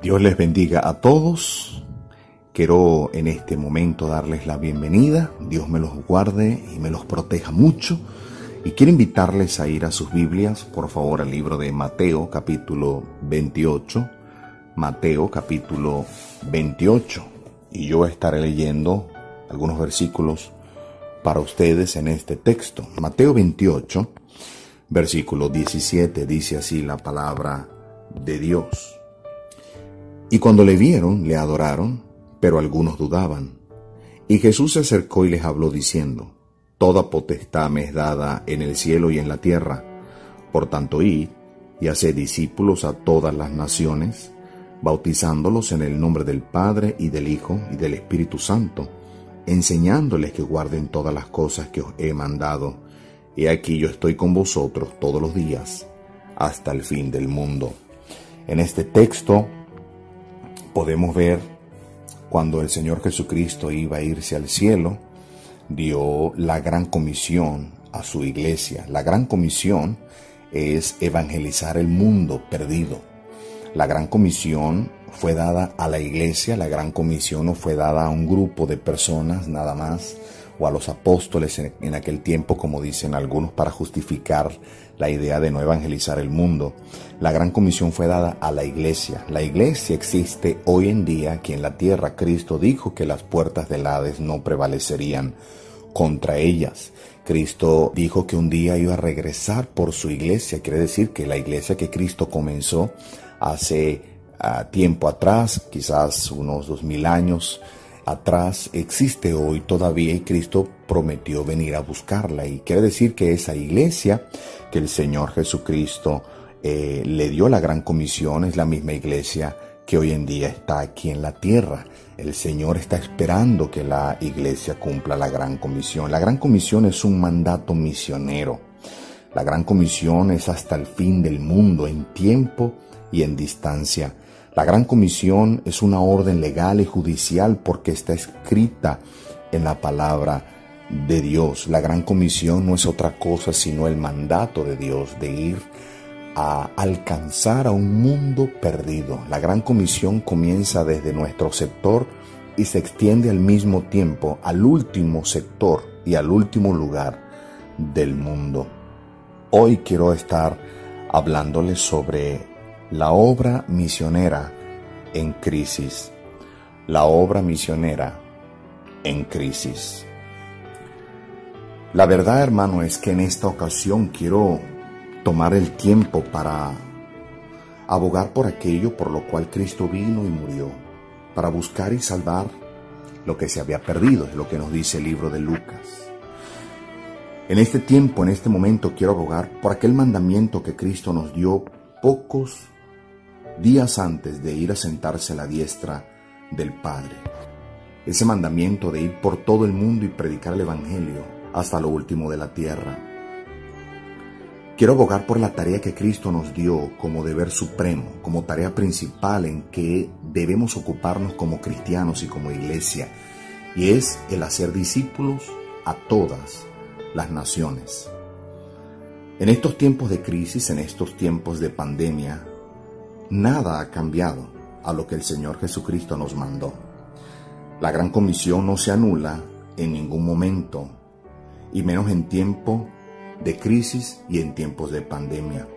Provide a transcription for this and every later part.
Dios les bendiga a todos. Quiero en este momento darles la bienvenida. Dios me los guarde y me los proteja mucho. Y quiero invitarles a ir a sus Biblias, por favor, al libro de Mateo, capítulo 28. Mateo, capítulo 28. Y yo estaré leyendo algunos versículos para ustedes en este texto. Mateo 28, versículo 17, dice así la palabra de Dios. Y cuando le vieron, le adoraron, pero algunos dudaban. Y Jesús se acercó y les habló diciendo: Toda potestad me es dada en el cielo y en la tierra. Por tanto, id y haced discípulos a todas las naciones, bautizándolos en el nombre del Padre y del Hijo y del Espíritu Santo, enseñándoles que guarden todas las cosas que os he mandado. He aquí yo estoy con vosotros todos los días, hasta el fin del mundo. En este texto podemos ver cuando el Señor Jesucristo iba a irse al cielo, dio la gran comisión a su iglesia. La gran comisión es evangelizar el mundo perdido. La gran comisión fue dada a la iglesia, la gran comisión no fue dada a un grupo de personas nada más, o a los apóstoles en aquel tiempo, como dicen algunos, para justificar la idea de no evangelizar el mundo. La gran comisión fue dada a la iglesia. La iglesia existe hoy en día aquí en la tierra. Cristo dijo que las puertas del Hades no prevalecerían contra ellas. Cristo dijo que un día iba a regresar por su iglesia. Quiere decir que la iglesia que Cristo comenzó hace tiempo atrás, quizás unos 2000 años atrás, existe hoy todavía, y Cristo prometió venir a buscarla. Y quiere decir que esa iglesia que el Señor Jesucristo le dio la gran comisión es la misma iglesia que hoy en día está aquí en la tierra. El Señor está esperando que la iglesia cumpla la gran comisión. La gran comisión es un mandato misionero. La gran comisión es hasta el fin del mundo, en tiempo y en distancia. La gran comisión es una orden legal y judicial porque está escrita en la palabra de Dios. La gran comisión no es otra cosa sino el mandato de Dios de ir a alcanzar a un mundo perdido. La gran comisión comienza desde nuestro sector y se extiende al mismo tiempo al último sector y al último lugar del mundo. Hoy quiero estar hablándoles sobre la obra misionera en crisis. La obra misionera en crisis. La verdad, hermano, es que en esta ocasión quiero tomar el tiempo para abogar por aquello por lo cual Cristo vino y murió, para buscar y salvar lo que se había perdido, es lo que nos dice el libro de Lucas. En este tiempo, en este momento, quiero abogar por aquel mandamiento que Cristo nos dio pocos días antes de ir a sentarse a la diestra del Padre. Ese mandamiento de ir por todo el mundo y predicar el Evangelio hasta lo último de la tierra. Quiero abogar por la tarea que Cristo nos dio como deber supremo, como tarea principal en que debemos ocuparnos como cristianos y como iglesia, y es el hacer discípulos a todas las naciones. En estos tiempos de crisis, en estos tiempos de pandemia, nada ha cambiado a lo que el Señor Jesucristo nos mandó. La gran comisión no se anula en ningún momento, y menos en tiempo de crisis y en tiempos de pandemia.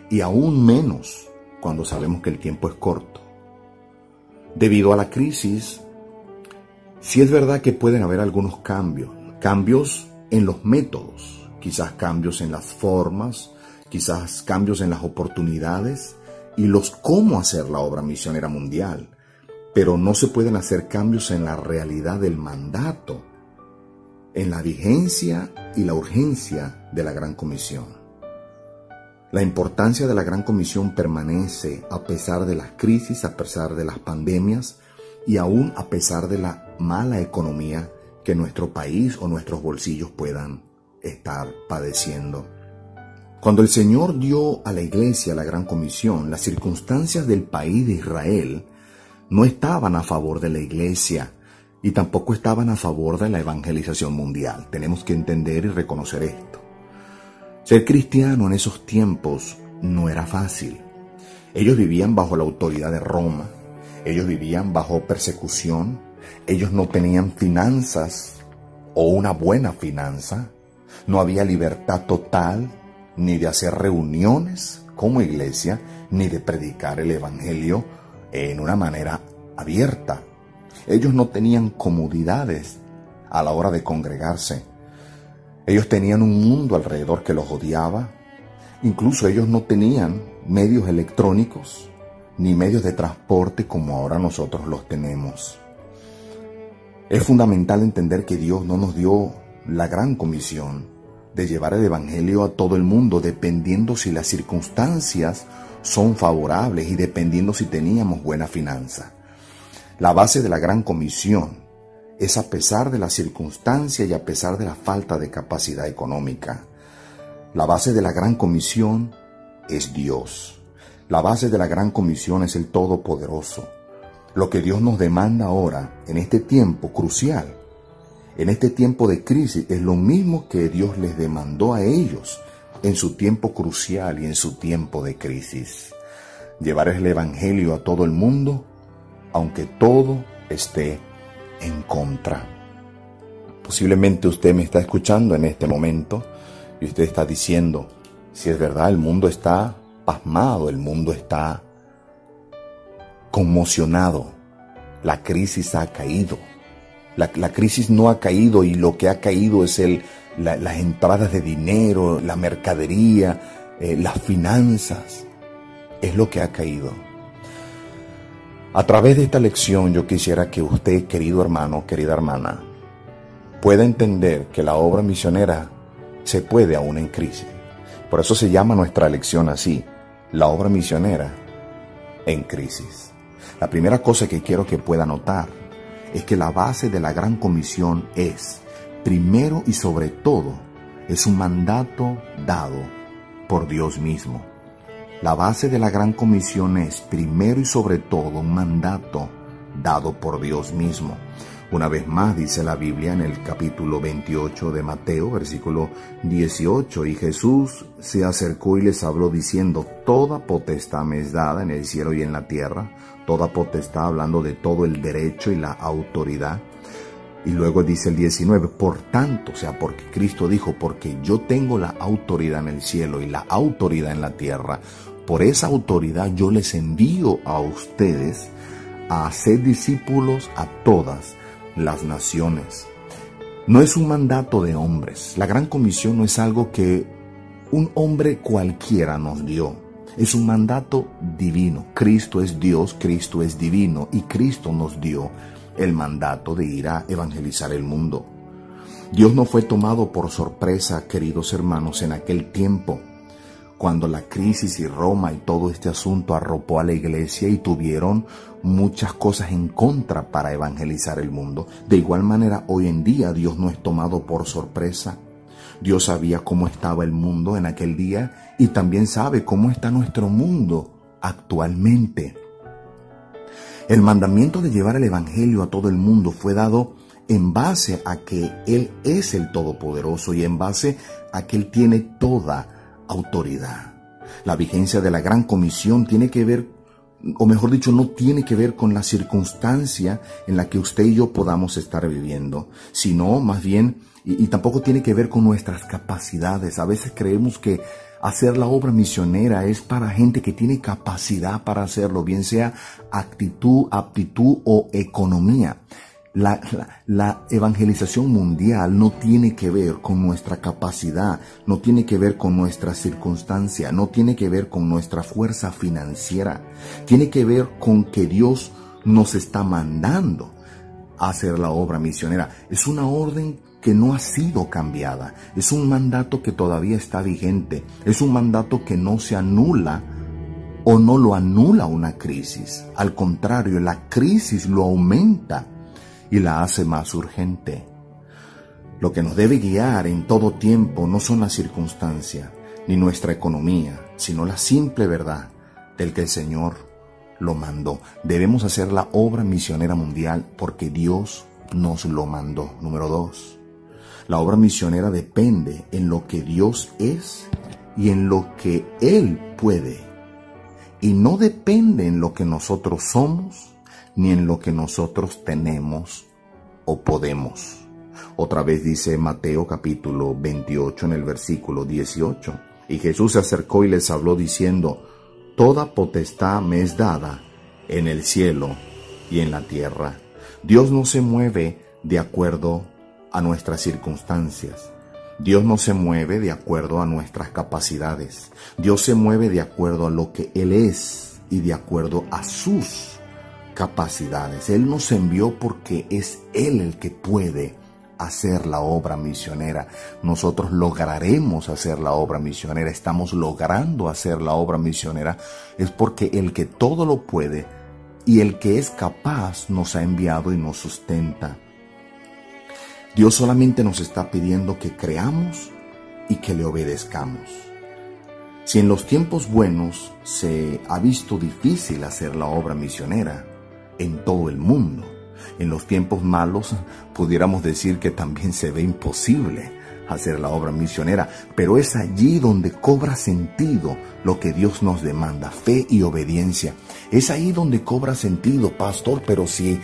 Y aún menos cuando sabemos que el tiempo es corto. Debido a la crisis, sí es verdad que pueden haber algunos cambios en los métodos, quizás cambios en las formas, quizás cambios en las oportunidades y los cómo hacer la obra misionera mundial, pero no se pueden hacer cambios en la realidad del mandato, en la vigencia y la urgencia de la Gran Comisión. La importancia de la Gran Comisión permanece a pesar de las crisis, a pesar de las pandemias y aún a pesar de la mala economía que nuestro país o nuestros bolsillos puedan estar padeciendo. Cuando el Señor dio a la iglesia la Gran Comisión, las circunstancias del país de Israel no estaban a favor de la iglesia y tampoco estaban a favor de la evangelización mundial. Tenemos que entender y reconocer esto. Ser cristiano en esos tiempos no era fácil. Ellos vivían bajo la autoridad de Roma. Ellos vivían bajo persecución. Ellos no tenían finanzas o una buena finanza. No había libertad total ni de hacer reuniones como iglesia, ni de predicar el evangelio en una manera abierta. Ellos no tenían comodidades a la hora de congregarse. Ellos tenían un mundo alrededor que los odiaba. Incluso ellos no tenían medios electrónicos ni medios de transporte como ahora nosotros los tenemos. Es fundamental entender que Dios no nos dio la gran comisión de llevar el evangelio a todo el mundo, dependiendo si las circunstancias son favorables y dependiendo si teníamos buena finanza. La base de la gran comisión es a pesar de las circunstancias y a pesar de la falta de capacidad económica. La base de la gran comisión es Dios. La base de la gran comisión es el Todopoderoso. Lo que Dios nos demanda ahora, en este tiempo crucial, en este tiempo de crisis, es lo mismo que Dios les demandó a ellos en su tiempo crucial y en su tiempo de crisis. Llevar el evangelio a todo el mundo, aunque todo esté en contra. Posiblemente usted me está escuchando en este momento y usted está diciendo, si es verdad, el mundo está pasmado, el mundo está conmocionado, la crisis ha caído. La crisis no ha caído y lo que ha caído es las entradas de dinero, la mercadería, las finanzas. Es lo que ha caído. A través de esta lección yo quisiera que usted, querido hermano, querida hermana, pueda entender que la obra misionera se puede aún en crisis. Por eso se llama nuestra lección así, la obra misionera en crisis. La primera cosa que quiero que pueda notar es que la base de la gran comisión es, primero y sobre todo, es un mandato dado por Dios mismo. La base de la gran comisión es, primero y sobre todo, un mandato dado por Dios mismo. Una vez más dice la Biblia en el capítulo 28 de Mateo, versículo 18, y Jesús se acercó y les habló diciendo, toda potestad me es dada en el cielo y en la tierra, toda potestad hablando de todo el derecho y la autoridad. Y luego dice el 19, por tanto, o sea, porque Cristo dijo, porque yo tengo la autoridad en el cielo y la autoridad en la tierra, por esa autoridad yo les envío a ustedes a hacer discípulos a todas las naciones. No es un mandato de hombres. La gran comisión no es algo que un hombre cualquiera nos dio. Es un mandato divino. Cristo es Dios, Cristo es divino y Cristo nos dio el mandato de ir a evangelizar el mundo. Dios no fue tomado por sorpresa, queridos hermanos, en aquel tiempo, cuando la crisis y Roma y todo este asunto arropó a la iglesia y tuvieron muchas cosas en contra para evangelizar el mundo. De igual manera, hoy en día Dios no es tomado por sorpresa. Dios sabía cómo estaba el mundo en aquel día y también sabe cómo está nuestro mundo actualmente. El mandamiento de llevar el evangelio a todo el mundo fue dado en base a que Él es el Todopoderoso y en base a que Él tiene toda autoridad. La vigencia de la gran comisión tiene que ver, o mejor dicho, no tiene que ver con la circunstancia en la que usted y yo podamos estar viviendo, sino más bien, y tampoco tiene que ver con nuestras capacidades. A veces creemos que hacer la obra misionera es para gente que tiene capacidad para hacerlo, bien sea actitud, aptitud o economía. La evangelización mundial no tiene que ver con nuestra capacidad, no tiene que ver con nuestra circunstancia, no tiene que ver con nuestra fuerza financiera. Tiene que ver con que Dios nos está mandando a hacer la obra misionera. Es una orden que no ha sido cambiada. Es un mandato que todavía está vigente. Es un mandato que no se anula o no lo anula una crisis. Al contrario, la crisis lo aumenta y la hace más urgente. Lo que nos debe guiar en todo tiempo no son las circunstancias ni nuestra economía, sino la simple verdad del que el Señor lo mandó. Debemos hacer la obra misionera mundial porque Dios nos lo mandó. Número 2. La obra misionera depende en lo que Dios es y en lo que Él puede y no depende en lo que nosotros somos ni en lo que nosotros tenemos o podemos. Otra vez dice Mateo capítulo 28 en el versículo 18. Y Jesús se acercó y les habló diciendo: toda potestad me es dada en el cielo y en la tierra. Dios no se mueve de acuerdo a nuestras circunstancias. Dios no se mueve de acuerdo a nuestras capacidades. Dios se mueve de acuerdo a lo que Él es y de acuerdo a sus capacidades. Él nos envió porque es Él el que puede hacer la obra misionera. Nosotros lograremos hacer la obra misionera, estamos logrando hacer la obra misionera, es porque el que todo lo puede y el que es capaz nos ha enviado y nos sustenta. Dios solamente nos está pidiendo que creamos y que le obedezcamos. Si en los tiempos buenos se ha visto difícil hacer la obra misionera en todo el mundo, en los tiempos malos pudiéramos decir que también se ve imposible hacer la obra misionera, pero es allí donde cobra sentido lo que Dios nos demanda, fe y obediencia. Es ahí donde cobra sentido, pastor, pero si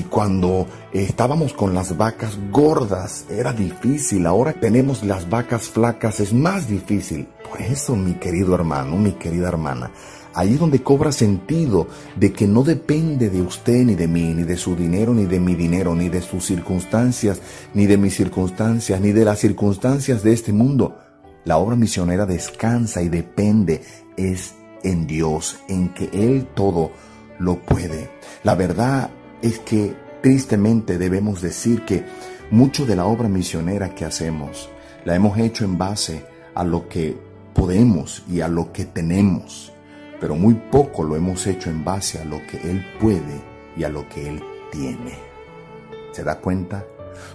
cuando estábamos con las vacas gordas era difícil, ahora tenemos las vacas flacas, es más difícil. Por eso, mi querido hermano, mi querida hermana, ahí es donde cobra sentido de que no depende de usted, ni de mí, ni de su dinero, ni de mi dinero, ni de sus circunstancias, ni de mis circunstancias, ni de las circunstancias de este mundo. La obra misionera descansa y depende es en Dios, en que Él todo lo puede. La verdad es que tristemente debemos decir que mucho de la obra misionera que hacemos la hemos hecho en base a lo que podemos y a lo que tenemos, pero muy poco lo hemos hecho en base a lo que Él puede y a lo que Él tiene. ¿Se da cuenta?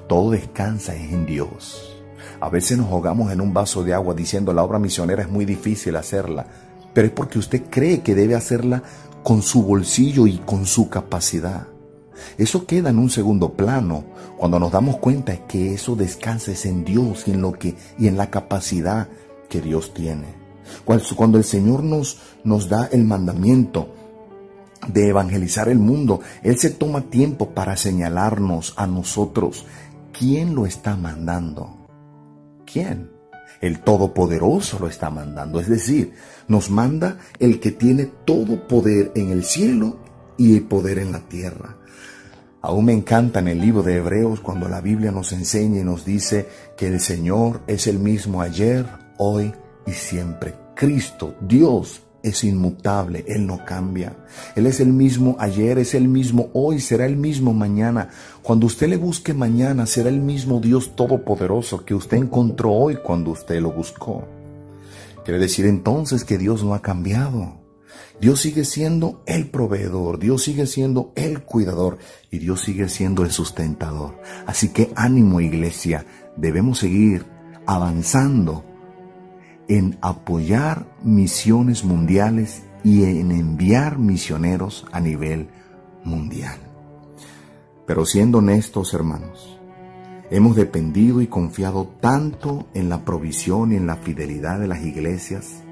Todo descansa en Dios. A veces nos ahogamos en un vaso de agua diciendo la obra misionera es muy difícil hacerla, pero es porque usted cree que debe hacerla con su bolsillo y con su capacidad. Eso queda en un segundo plano cuando nos damos cuenta de que eso descansa en Dios y en la capacidad que Dios tiene. Cuando el Señor nos da el mandamiento de evangelizar el mundo, Él se toma tiempo para señalarnos a nosotros quién lo está mandando. ¿Quién? El Todopoderoso lo está mandando, es decir, nos manda el que tiene todo poder en el cielo y el poder en la tierra. Aún me encanta en el libro de Hebreos cuando la Biblia nos enseña y nos dice que el Señor es el mismo ayer, hoy y siempre. Cristo, Dios, es inmutable, Él no cambia. Él es el mismo ayer, es el mismo hoy, será el mismo mañana. Cuando usted le busque mañana, será el mismo Dios todopoderoso que usted encontró hoy cuando usted lo buscó. Quiere decir entonces que Dios no ha cambiado. Dios sigue siendo el proveedor, Dios sigue siendo el cuidador y Dios sigue siendo el sustentador. Así que ánimo, iglesia, debemos seguir avanzando en apoyar misiones mundiales y en enviar misioneros a nivel mundial. Pero siendo honestos, hermanos, hemos dependido y confiado tanto en la provisión y en la fidelidad de las iglesias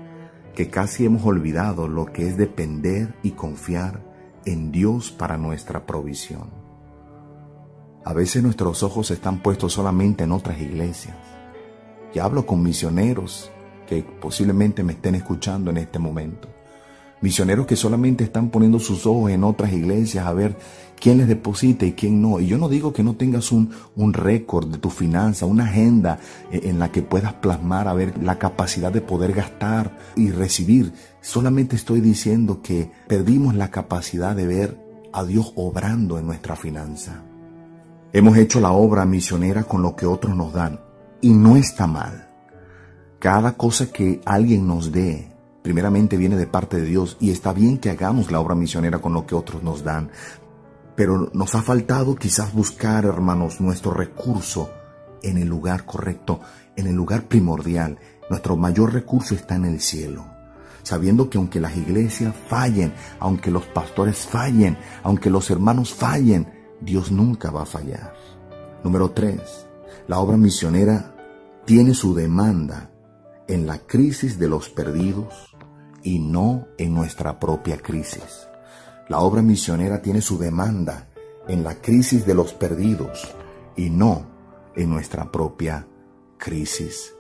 que casi hemos olvidado lo que es depender y confiar en Dios para nuestra provisión. A veces nuestros ojos están puestos solamente en otras iglesias. Y hablo con misioneros que posiblemente me estén escuchando en este momento. Misioneros que solamente están poniendo sus ojos en otras iglesias a ver quién les deposita y quién no. Y yo no digo que no tengas un récord de tu finanza, una agenda en la que puedas plasmar a ver la capacidad de poder gastar y recibir. Solamente estoy diciendo que perdimos la capacidad de ver a Dios obrando en nuestra finanza. Hemos hecho la obra misionera con lo que otros nos dan y no está mal. Cada cosa que alguien nos dé, primeramente viene de parte de Dios y está bien que hagamos la obra misionera con lo que otros nos dan. Pero nos ha faltado quizás buscar, hermanos, nuestro recurso en el lugar correcto, en el lugar primordial. Nuestro mayor recurso está en el cielo. Sabiendo que aunque las iglesias fallen, aunque los pastores fallen, aunque los hermanos fallen, Dios nunca va a fallar. Número 3. La obra misionera tiene su demanda en la crisis de los perdidos y no en nuestra propia crisis. La obra misionera tiene su demanda en la crisis de los perdidos y no en nuestra propia crisis.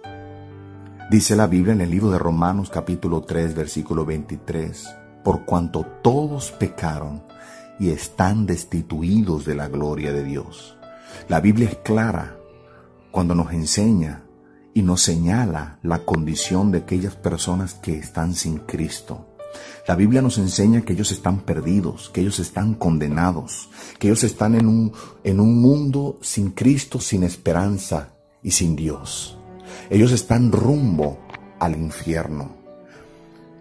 Dice la Biblia en el libro de Romanos capítulo 3 versículo 23, por cuanto todos pecaron y están destituidos de la gloria de Dios. La Biblia es clara cuando nos enseña y nos señala la condición de aquellas personas que están sin Cristo. La Biblia nos enseña que ellos están perdidos, que ellos están condenados, que ellos están en un mundo sin Cristo, sin esperanza y sin Dios. Ellos están rumbo al infierno.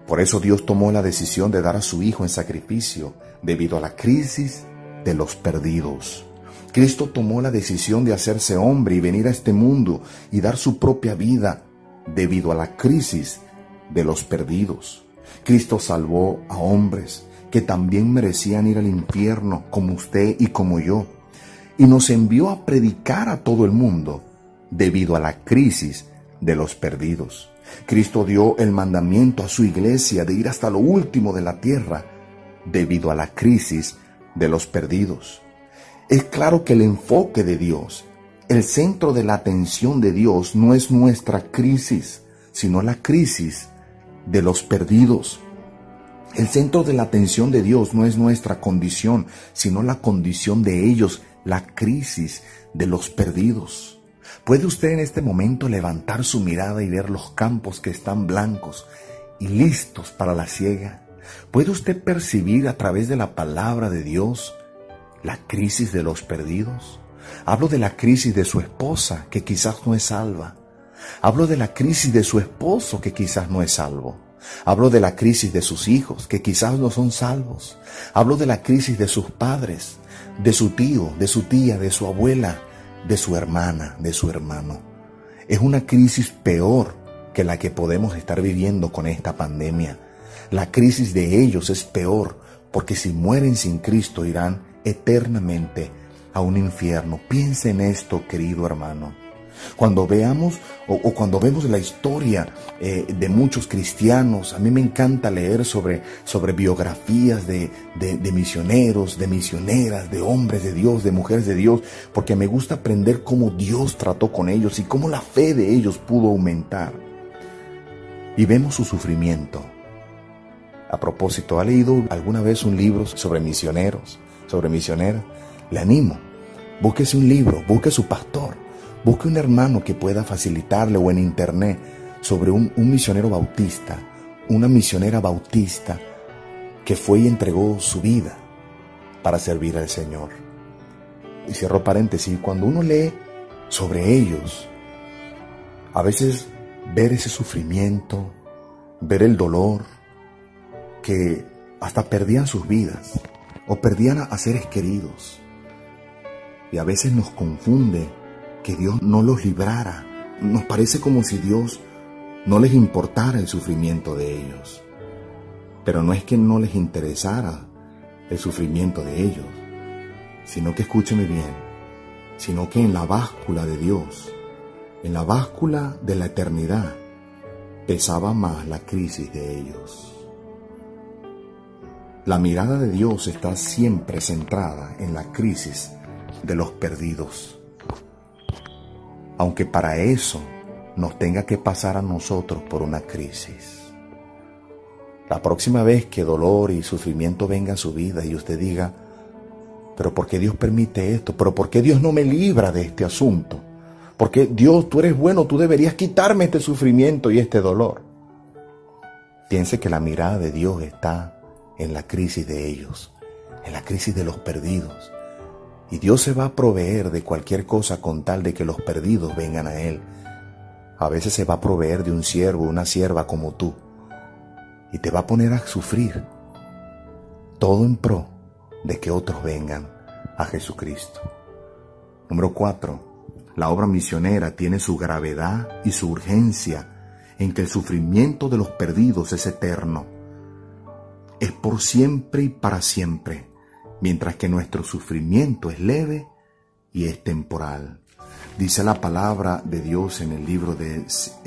Por eso Dios tomó la decisión de dar a su Hijo en sacrificio debido a la crisis de los perdidos. Cristo tomó la decisión de hacerse hombre y venir a este mundo y dar su propia vida debido a la crisis de los perdidos. Cristo salvó a hombres que también merecían ir al infierno, como usted y como yo, y nos envió a predicar a todo el mundo debido a la crisis de los perdidos. Cristo dio el mandamiento a su iglesia de ir hasta lo último de la tierra debido a la crisis de los perdidos. Es claro que el enfoque de Dios, el centro de la atención de Dios no es nuestra crisis, sino la crisis de los perdidos. El centro de la atención de Dios no es nuestra condición, sino la condición de ellos, la crisis de los perdidos. ¿Puede usted en este momento levantar su mirada y ver los campos que están blancos y listos para la siega? ¿Puede usted percibir a través de la palabra de Dios la crisis de los perdidos? Hablo de la crisis de su esposa, que quizás no es salva. Hablo de la crisis de su esposo, que quizás no es salvo. Hablo de la crisis de sus hijos, que quizás no son salvos. Hablo de la crisis de sus padres, de su tío, de su tía, de su abuela, de su hermana, de su hermano. Es una crisis peor que la que podemos estar viviendo con esta pandemia. La crisis de ellos es peor, porque si mueren sin Cristo irán eternamente a un infierno. Piensa en esto, querido hermano. Cuando veamos o cuando vemos la historia de muchos cristianos, a mí me encanta leer sobre biografías de misioneros, de misioneras, de hombres de Dios, de mujeres de Dios, porque me gusta aprender cómo Dios trató con ellos y cómo la fe de ellos pudo aumentar. Y vemos su sufrimiento. A propósito, ¿ha leído alguna vez un libro sobre misioneros, sobre misioneras? Le animo, búsquese un libro, busque su pastor, busque un hermano que pueda facilitarle, o en internet sobre un misionero bautista, una misionera bautista que fue y entregó su vida para servir al Señor. Y cierro paréntesis, cuando uno lee sobre ellos, a veces ver ese sufrimiento, ver el dolor, que hasta perdían sus vidas o perdían a seres queridos. Y a veces nos confunde que Dios no los librara. Nos parece como si Dios no les importara el sufrimiento de ellos. Pero no es que no les interesara el sufrimiento de ellos, sino que, escúcheme bien, sino que en la báscula de Dios, en la báscula de la eternidad, pesaba más la crisis de ellos. La mirada de Dios está siempre centrada en la crisis de los perdidos. Aunque para eso nos tenga que pasar a nosotros por una crisis. La próxima vez que dolor y sufrimiento venga a su vida y usted diga, pero ¿por qué Dios permite esto? ¿Pero por qué Dios no me libra de este asunto? Porque Dios, tú eres bueno, tú deberías quitarme este sufrimiento y este dolor. Piense que la mirada de Dios está en la crisis de ellos, en la crisis de los perdidos. Y Dios se va a proveer de cualquier cosa con tal de que los perdidos vengan a Él. A veces se va a proveer de un siervo, una sierva como tú, y te va a poner a sufrir, todo en pro de que otros vengan a Jesucristo. Número 4. La obra misionera tiene su gravedad y su urgencia en que el sufrimiento de los perdidos es eterno. Es por siempre y para siempre, mientras que nuestro sufrimiento es leve y es temporal. Dice la palabra de Dios en el libro de 2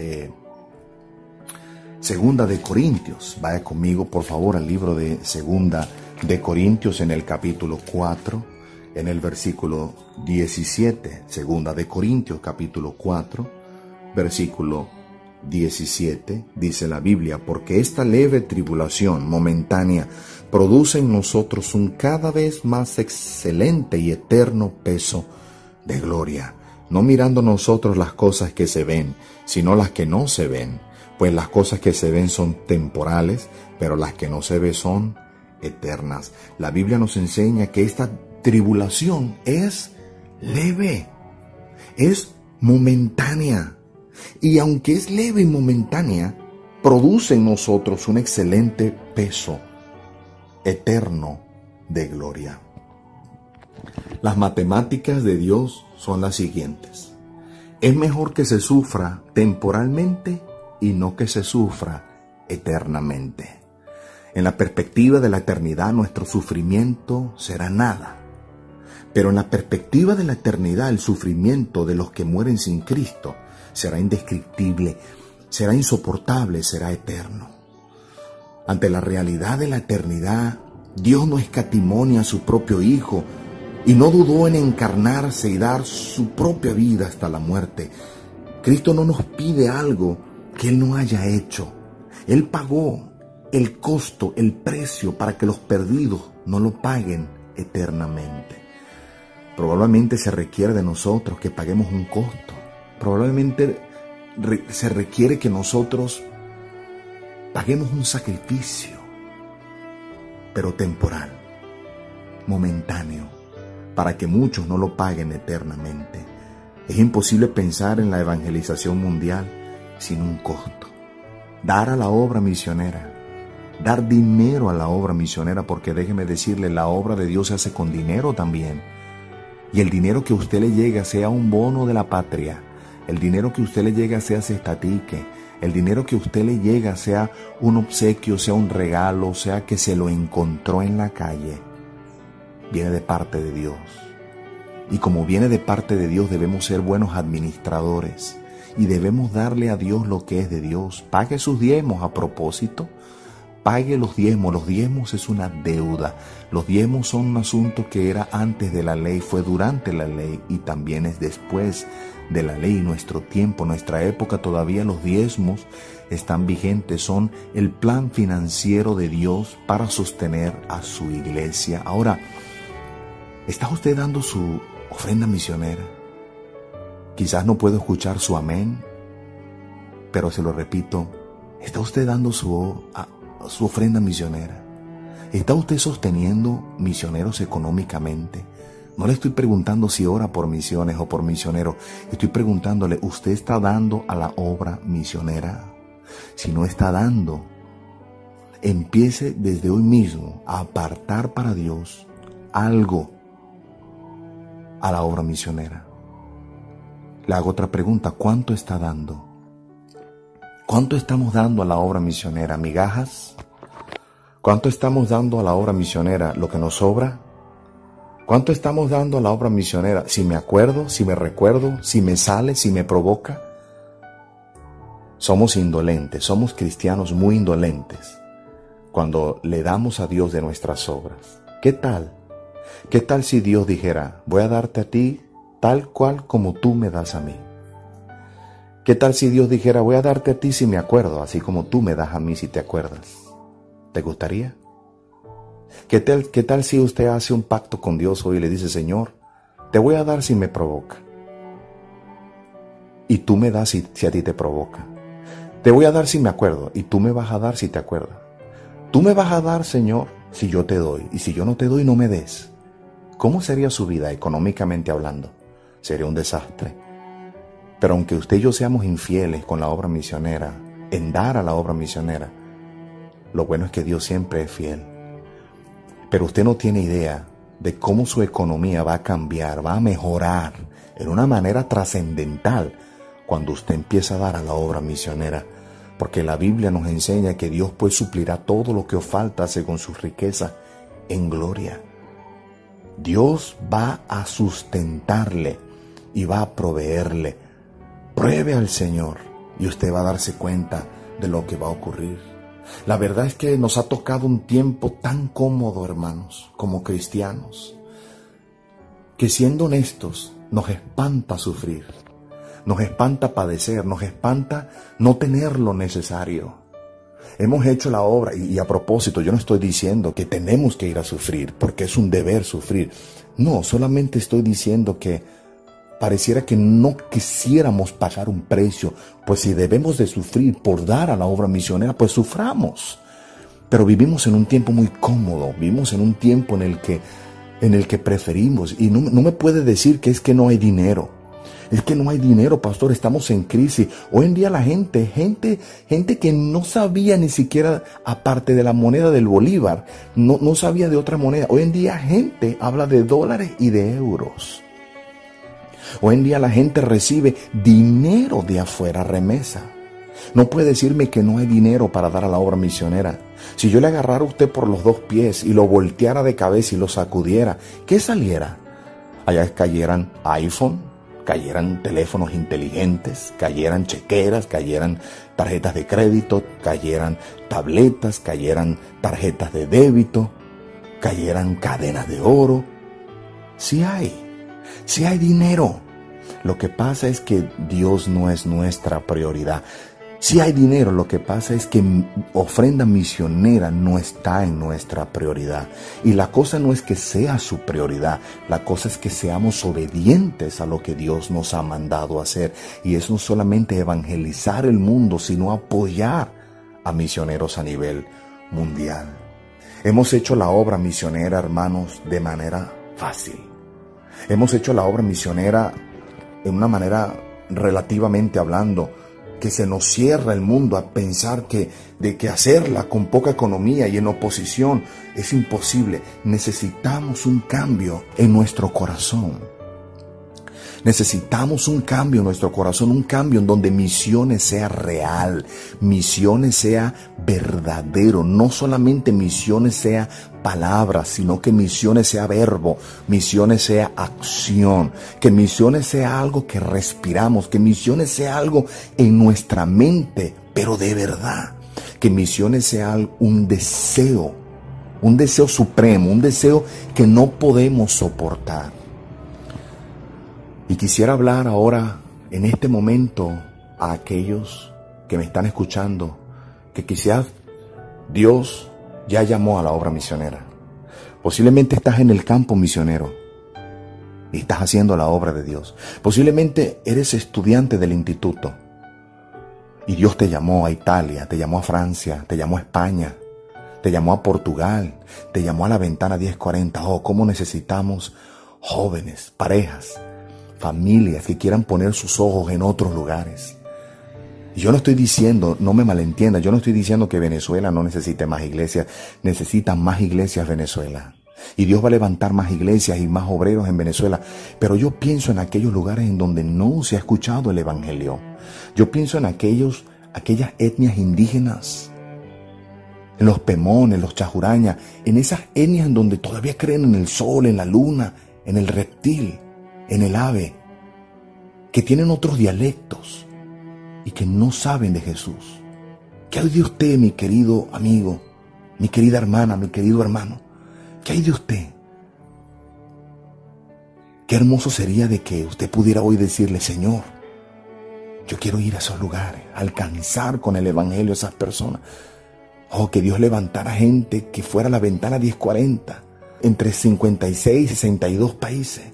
Segunda de Corintios. Vaya conmigo, por favor, al libro de Segunda de Corintios en el capítulo 4, en el versículo 17. Segunda de Corintios, capítulo 4, versículo 17. Dice la Biblia: porque esta leve tribulación momentánea produce en nosotros un cada vez más excelente y eterno peso de gloria, no mirando nosotros las cosas que se ven, sino las que no se ven. Pues las cosas que se ven son temporales, pero las que no se ven son eternas. La Biblia nos enseña que esta tribulación es leve, es momentánea. Y aunque es leve y momentánea, produce en nosotros un excelente peso eterno de gloria. Las matemáticas de Dios son las siguientes: es mejor que se sufra temporalmente y no que se sufra eternamente. En la perspectiva de la eternidad, nuestro sufrimiento será nada. Pero en la perspectiva de la eternidad, el sufrimiento de los que mueren sin Cristo será indescriptible, será insoportable, será eterno. Ante la realidad de la eternidad, Dios no escatimó a su propio Hijo y no dudó en encarnarse y dar su propia vida hasta la muerte. Cristo no nos pide algo que Él no haya hecho. Él pagó el costo, el precio para que los perdidos no lo paguen eternamente. Probablemente se requiere de nosotros que paguemos un costo. Probablemente se requiere que nosotros paguemos un sacrificio, pero temporal, momentáneo, para que muchos no lo paguen eternamente. Es imposible pensar en la evangelización mundial sin un costo. Dar a la obra misionera, dar dinero a la obra misionera, porque déjeme decirle, la obra de Dios se hace con dinero también. Y el dinero que a usted le llega sea un bono de la patria, el dinero que a usted le llega sea cestatique, el dinero que a usted le llega sea un obsequio, sea un regalo, sea que se lo encontró en la calle, viene de parte de Dios. Y como viene de parte de Dios, debemos ser buenos administradores y debemos darle a Dios lo que es de Dios. Pague sus diezmos a propósito. Pague los diezmos. Los diezmos es una deuda. Los diezmos son un asunto que era antes de la ley, fue durante la ley y también es después de la ley. Nuestro tiempo, nuestra época, todavía los diezmos están vigentes. Son el plan financiero de Dios para sostener a su iglesia. Ahora, ¿está usted dando su ofrenda misionera? Quizás no puedo escuchar su amén, pero se lo repito, ¿está usted dando su ofrenda misionera? ¿Está usted sosteniendo misioneros económicamente? No le estoy preguntando si ora por misiones o por misioneros. Estoy preguntándole, ¿usted está dando a la obra misionera? Si no está dando, empiece desde hoy mismo a apartar para Dios algo a la obra misionera. Le hago otra pregunta: ¿cuánto está dando? ¿Cuánto estamos dando a la obra misionera? ¿Migajas? ¿Cuánto estamos dando a la obra misionera? ¿Lo que nos sobra? ¿Cuánto estamos dando a la obra misionera? Si me acuerdo, si me recuerdo, si me sale, si me provoca. Somos indolentes, somos cristianos muy indolentes cuando le damos a Dios de nuestras obras. ¿Qué tal? ¿Qué tal si Dios dijera: voy a darte a ti tal cual como tú me das a mí? ¿Qué tal si Dios dijera: voy a darte a ti si me acuerdo, así como tú me das a mí si te acuerdas? ¿Te gustaría? ¿Qué tal si usted hace un pacto con Dios hoy y le dice: Señor, te voy a dar si me provoca, y tú me das si a ti te provoca? Te voy a dar si me acuerdo, y tú me vas a dar si te acuerdas. Tú me vas a dar, Señor, si yo te doy, y si yo no te doy, no me des. ¿Cómo sería su vida económicamente hablando? Sería un desastre. Pero aunque usted y yo seamos infieles con la obra misionera, en dar a la obra misionera, lo bueno es que Dios siempre es fiel. Pero usted no tiene idea de cómo su economía va a cambiar, va a mejorar en una manera trascendental cuando usted empieza a dar a la obra misionera. Porque la Biblia nos enseña que Dios pues suplirá todo lo que os falta según su riqueza en gloria. Dios va a sustentarle y va a proveerle. Pruebe al Señor y usted va a darse cuenta de lo que va a ocurrir. La verdad es que nos ha tocado un tiempo tan cómodo, hermanos, como cristianos, que siendo honestos, nos espanta sufrir, nos espanta padecer, nos espanta no tener lo necesario. Hemos hecho la obra, y a propósito, yo no estoy diciendo que tenemos que ir a sufrir, porque es un deber sufrir. No, solamente estoy diciendo que pareciera que no quisiéramos pagar un precio, pues si debemos de sufrir por dar a la obra misionera, pues suframos. Pero vivimos en un tiempo muy cómodo, vivimos en un tiempo en el que preferimos, y no me puede decir que es que no hay dinero. Es que no hay dinero, pastor, estamos en crisis. Hoy en día la gente que no sabía ni siquiera, aparte de la moneda del bolívar, no sabía de otra moneda. Hoy en día gente habla de dólares y de euros. Hoy en día la gente recibe dinero de afuera, remesa. No puede decirme que no hay dinero para dar a la obra misionera. Si yo le agarrara a usted por los dos pies y lo volteara de cabeza y lo sacudiera, ¿qué saliera? Allá cayeran iPhone, cayeran teléfonos inteligentes, cayeran chequeras, cayeran tarjetas de crédito, cayeran tabletas, cayeran tarjetas de débito, cayeran cadenas de oro. Sí hay dinero. Lo que pasa es que Dios no es nuestra prioridad. Sí hay dinero, lo que pasa es que ofrenda misionera no está en nuestra prioridad. Y la cosa no es que sea su prioridad, la cosa es que seamos obedientes a lo que Dios nos ha mandado hacer. Y es no solamente evangelizar el mundo, sino apoyar a misioneros a nivel mundial. Hemos hecho la obra misionera, hermanos, de manera fácil. Hemos hecho la obra misionera en una manera relativamente hablando, que se nos cierra el mundo a pensar que hacerla con poca economía y en oposición es imposible. Necesitamos un cambio en nuestro corazón. Necesitamos un cambio en nuestro corazón, un cambio en donde misiones sea real, misiones sea verdadero, no solamente misiones sea palabras, sino que misiones sea verbo, misiones sea acción, que misiones sea algo que respiramos, que misiones sea algo en nuestra mente, pero de verdad, que misiones sea un deseo supremo, un deseo que no podemos soportar. Y quisiera hablar ahora, en este momento, a aquellos que me están escuchando, que quizás Dios ya llamó a la obra misionera. Posiblemente estás en el campo misionero y estás haciendo la obra de Dios. Posiblemente eres estudiante del instituto y Dios te llamó a Italia, te llamó a Francia, te llamó a España, te llamó a Portugal, te llamó a la ventana 1040. Oh, cómo necesitamos jóvenes, parejas, familias que quieran poner sus ojos en otros lugares. Y yo no estoy diciendo, no me malentienda, yo no estoy diciendo que Venezuela no necesite más iglesias, necesita más iglesias Venezuela. Y Dios va a levantar más iglesias y más obreros en Venezuela. Pero yo pienso en aquellos lugares en donde no se ha escuchado el evangelio. Yo pienso en aquellas etnias indígenas, en los pemones, los chajurañas, en esas etnias en donde todavía creen en el sol, en la luna, en el reptil, en el ave, que tienen otros dialectos y que no saben de Jesús. ¿Qué hay de usted, mi querido amigo, mi querida hermana, mi querido hermano? ¿Qué hay de usted? Qué hermoso sería de que usted pudiera hoy decirle: Señor, yo quiero ir a esos lugares, alcanzar con el evangelio a esas personas. Oh, que Dios levantara gente que fuera a la ventana 1040, entre 56 y 62 países,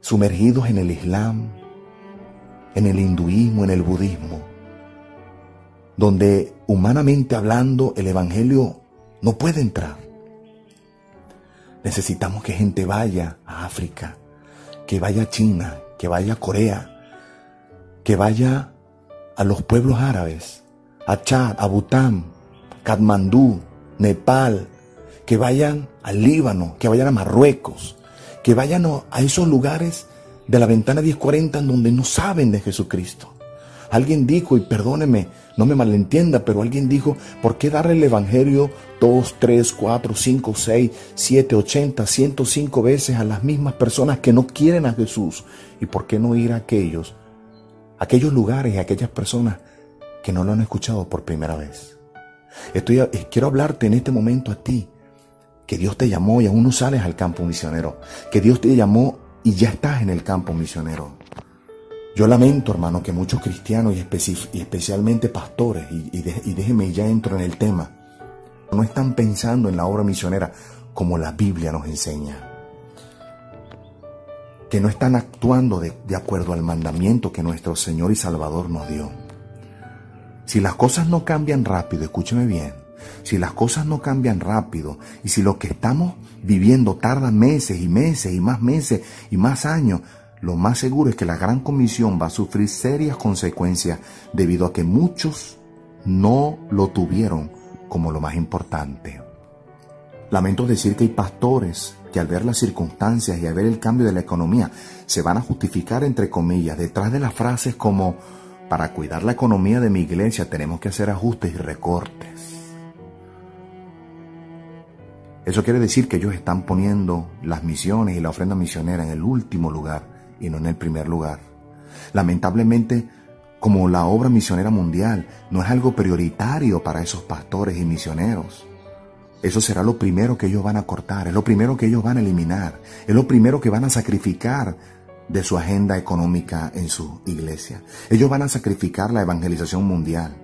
sumergidos en el Islam, en el hinduismo, en el budismo, donde humanamente hablando el evangelio no puede entrar. Necesitamos que gente vaya a África, que vaya a China, que vaya a Corea, que vaya a los pueblos árabes, a Chad, a Bután, Katmandú, Nepal, que vayan al Líbano, que vayan a Marruecos, que vayan a esos lugares de la ventana 1040 en donde no saben de Jesucristo. Alguien dijo, y perdóneme, no me malentienda, pero alguien dijo: ¿por qué darle el evangelio 2, 3, 4, 5, 6, 7, 80, 105 veces a las mismas personas que no quieren a Jesús? ¿Y por qué no ir a aquellos lugares, a aquellas personas que no lo han escuchado por primera vez. Quiero hablarte en este momento a ti, que Dios te llamó y aún no sales al campo misionero, que Dios te llamó y ya estás en el campo misionero. Yo lamento, hermano, que muchos cristianos y especialmente pastores, y déjeme ya entro en el tema, no están pensando en la obra misionera como la Biblia nos enseña. Que no están actuando de acuerdo al mandamiento que nuestro Señor y Salvador nos dio. Si las cosas no cambian rápido, escúcheme bien, si las cosas no cambian rápido y si lo que estamos viviendo tarda meses y más años, lo más seguro es que la Gran Comisión va a sufrir serias consecuencias debido a que muchos no lo tuvieron como lo más importante. Lamento decir que hay pastores que al ver las circunstancias y al ver el cambio de la economía se van a justificar, entre comillas, detrás de las frases como: para cuidar la economía de mi iglesia tenemos que hacer ajustes y recortes. Eso quiere decir que ellos están poniendo las misiones y la ofrenda misionera en el último lugar y no en el primer lugar. Lamentablemente, como la obra misionera mundial no es algo prioritario para esos pastores y misioneros, eso será lo primero que ellos van a cortar, es lo primero que ellos van a eliminar, es lo primero que van a sacrificar de su agenda económica en su iglesia. Ellos van a sacrificar la evangelización mundial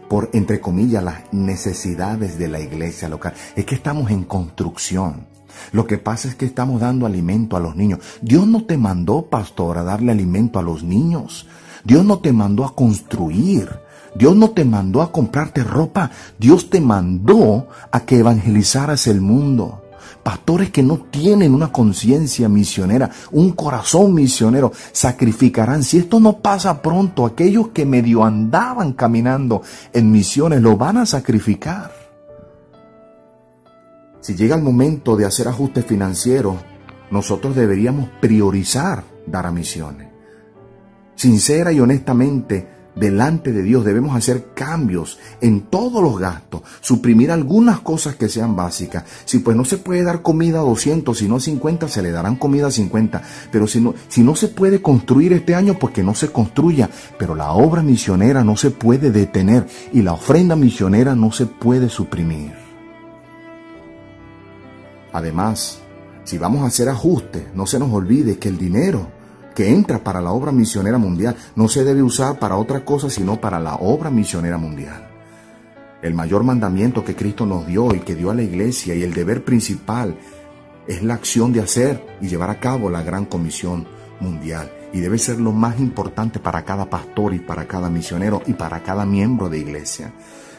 por, entre comillas, las necesidades de la iglesia local. Es que estamos en construcción. Lo que pasa es que estamos dando alimento a los niños. Dios no te mandó, pastor, a darle alimento a los niños. Dios no te mandó a construir. Dios no te mandó a comprarte ropa. Dios te mandó a que evangelizaras el mundo. Pastores que no tienen una conciencia misionera, un corazón misionero, sacrificarán. Si esto no pasa pronto, aquellos que medio andaban caminando en misiones lo van a sacrificar. Si llega el momento de hacer ajustes financieros, nosotros deberíamos priorizar dar a misiones. Sincera y honestamente, delante de Dios debemos hacer cambios en todos los gastos, suprimir algunas cosas que sean básicas. Si pues no se puede dar comida a 200, sino 50, se le darán comida a 50. Pero si no se puede construir este año, pues que no se construya. Pero la obra misionera no se puede detener y la ofrenda misionera no se puede suprimir. Además, si vamos a hacer ajustes, no se nos olvide que el dinero que entra para la obra misionera mundial no se debe usar para otra cosa sino para la obra misionera mundial. El mayor mandamiento que Cristo nos dio y que dio a la iglesia, y el deber principal, es la acción de hacer y llevar a cabo la Gran Comisión mundial, y debe ser lo más importante para cada pastor y para cada misionero y para cada miembro de iglesia.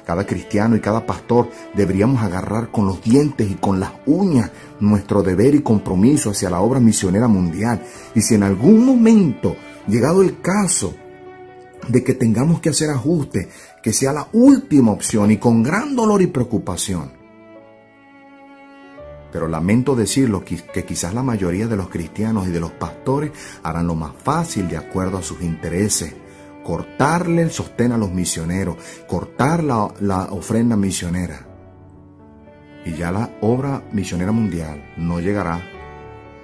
Cada cristiano y cada pastor deberíamos agarrar con los dientes y con las uñas nuestro deber y compromiso hacia la obra misionera mundial. Y si en algún momento, llegado el caso de que tengamos que hacer ajustes, que sea la última opción y con gran dolor y preocupación. Pero lamento decirlo que quizás la mayoría de los cristianos y de los pastores harán lo más fácil de acuerdo a sus intereses. Cortarle el sostén a los misioneros, cortar la ofrenda misionera. Y ya la obra misionera mundial no llegará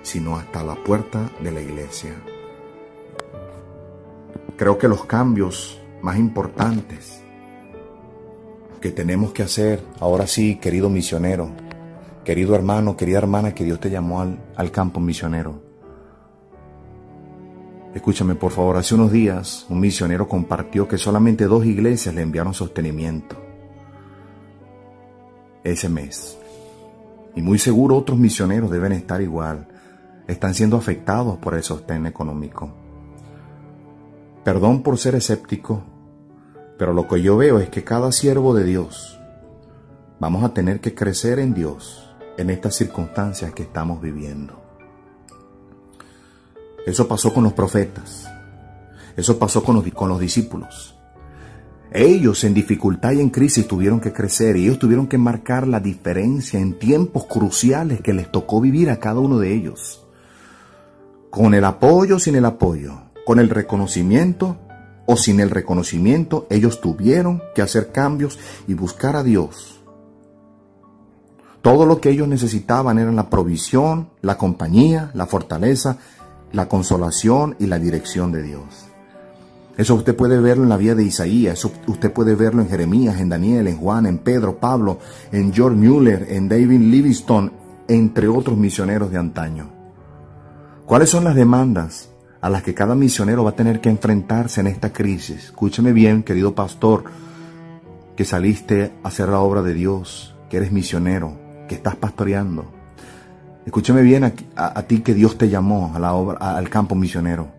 sino hasta la puerta de la iglesia. Creo que los cambios más importantes que tenemos que hacer, ahora sí, querido misionero, querido hermano, querida hermana, que Dios te llamó al campo misionero. Escúchame por favor, hace unos días un misionero compartió que solamente 2 iglesias le enviaron sostenimiento ese mes. Y muy seguro otros misioneros deben estar igual, están siendo afectados por el sostén económico. Perdón por ser escéptico, pero lo que yo veo es que cada siervo de Dios vamos a tener que crecer en Dios en estas circunstancias que estamos viviendo. Eso pasó con los profetas. Eso pasó con los discípulos. Ellos en dificultad y en crisis tuvieron que crecer y ellos tuvieron que marcar la diferencia en tiempos cruciales que les tocó vivir a cada uno de ellos. Con el apoyo o sin el apoyo, con el reconocimiento o sin el reconocimiento, ellos tuvieron que hacer cambios y buscar a Dios. Todo lo que ellos necesitaban eran la provisión, la compañía, la fortaleza, la consolación y la dirección de Dios. Eso usted puede verlo en la vida de Isaías, eso usted puede verlo en Jeremías, en Daniel, en Juan, en Pedro, Pablo, en George Mueller, en David Livingstone, entre otros misioneros de antaño. ¿Cuáles son las demandas a las que cada misionero va a tener que enfrentarse en esta crisis? Escúcheme bien, querido pastor, que saliste a hacer la obra de Dios, que eres misionero, que estás pastoreando. Escúcheme bien a ti que Dios te llamó a la obra, al campo misionero.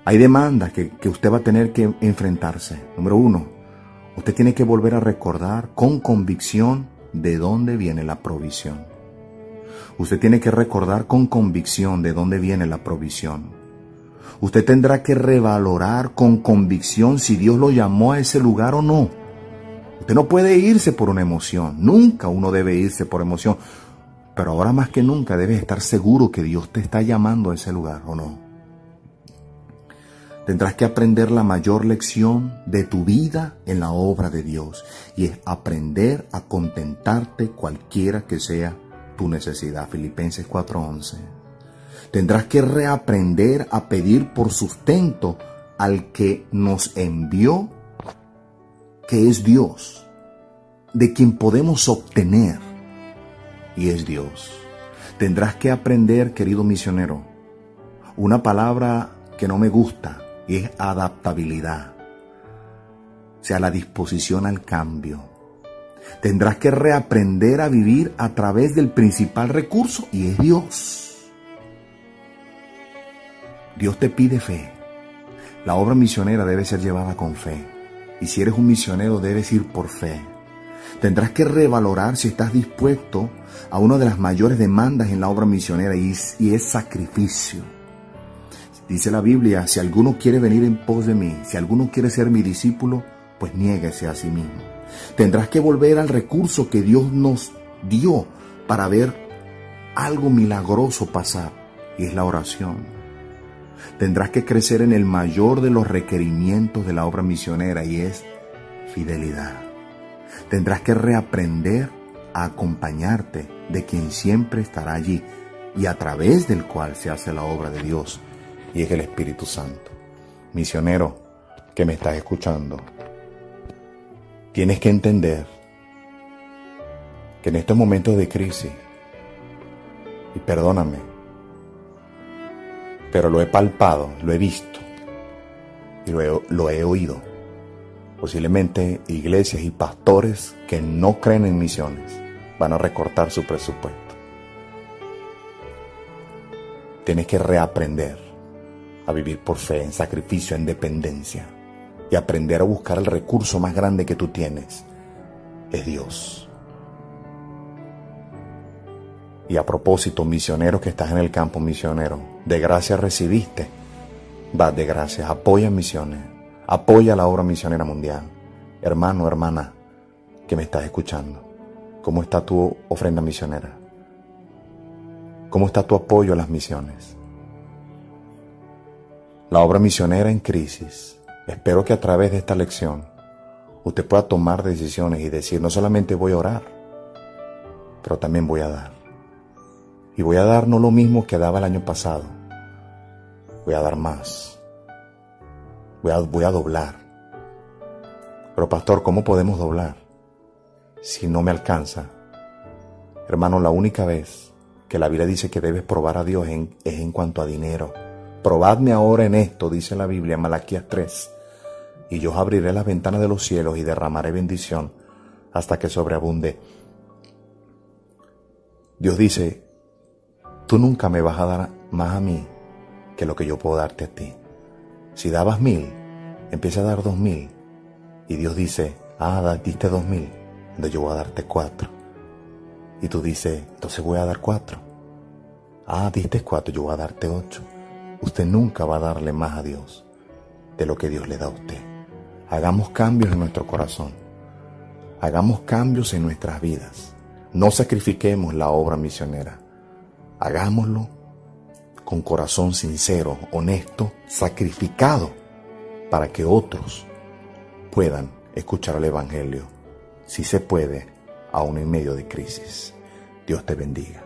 Hay demandas que usted va a tener que enfrentarse. Número 1, usted tiene que volver a recordar con convicción de dónde viene la provisión. Usted tiene que recordar con convicción de dónde viene la provisión. Usted tendrá que revalorar con convicción si Dios lo llamó a ese lugar o no. Usted no puede irse por una emoción. Nunca uno debe irse por emoción. Pero ahora más que nunca debes estar seguro que Dios te está llamando a ese lugar o no. Tendrás que aprender la mayor lección de tu vida en la obra de Dios. Y es aprender a contentarte cualquiera que sea tu necesidad. Filipenses 4:11. Tendrás que reaprender a pedir por sustento al que nos envió, que es Dios, de quien podemos obtener, y es Dios. Tendrás que aprender, querido misionero, una palabra que no me gusta, y es adaptabilidad, o sea, la disposición al cambio. Tendrás que reaprender a vivir a través del principal recurso, y es Dios. Dios te pide fe. La obra misionera debe ser llevada con fe. Y si eres un misionero, debes ir por fe. Tendrás que revalorar si estás dispuesto a una de las mayores demandas en la obra misionera, y es sacrificio. Dice la Biblia, si alguno quiere venir en pos de mí, si alguno quiere ser mi discípulo, pues niéguese a sí mismo. Tendrás que volver al recurso que Dios nos dio para ver algo milagroso pasar, y es la oración. Tendrás que crecer en el mayor de los requerimientos de la obra misionera, y es fidelidad. Tendrás que reaprender a acompañarte de quien siempre estará allí y a través del cual se hace la obra de Dios, y es el Espíritu Santo. Misionero que me estás escuchando, tienes que entender que en estos momentos de crisis, y perdóname, pero lo he palpado, lo he visto y lo he oído. Posiblemente iglesias y pastores que no creen en misiones van a recortar su presupuesto. Tienes que reaprender a vivir por fe, en sacrificio, en dependencia, y aprender a buscar el recurso más grande que tú tienes, es Dios. Y a propósito, misionero que estás en el campo misionero, de gracia recibiste, vas de gracias, apoya misiones, apoya la obra misionera mundial. Hermano, hermana, que me estás escuchando, ¿cómo está tu ofrenda misionera? ¿Cómo está tu apoyo a las misiones? La obra misionera en crisis. Espero que a través de esta lección usted pueda tomar decisiones y decir, no solamente voy a orar, pero también voy a dar. Y voy a dar no lo mismo que daba el año pasado. Voy a dar más. Voy a doblar. Pero pastor, ¿cómo podemos doblar si no me alcanza? Hermano, la única vez que la Biblia dice que debes probar a Dios es en cuanto a dinero. Probadme ahora en esto, dice la Biblia en Malaquías 3, y yo abriré las ventanas de los cielos y derramaré bendición hasta que sobreabunde. Dios dice, tú nunca me vas a dar más a mí que lo que yo puedo darte a ti. Si dabas 1,000, empieza a dar 2,000. Y Dios dice, diste 2,000, entonces yo voy a darte 4. Y tú dices, entonces voy a dar 4. Diste 4, yo voy a darte 8. Usted nunca va a darle más a Dios de lo que Dios le da a usted. Hagamos cambios en nuestro corazón. Hagamos cambios en nuestras vidas. No sacrifiquemos la obra misionera. Hagámoslo con corazón sincero, honesto, sacrificado, para que otros puedan escuchar el Evangelio, si se puede, aún en medio de crisis. Dios te bendiga.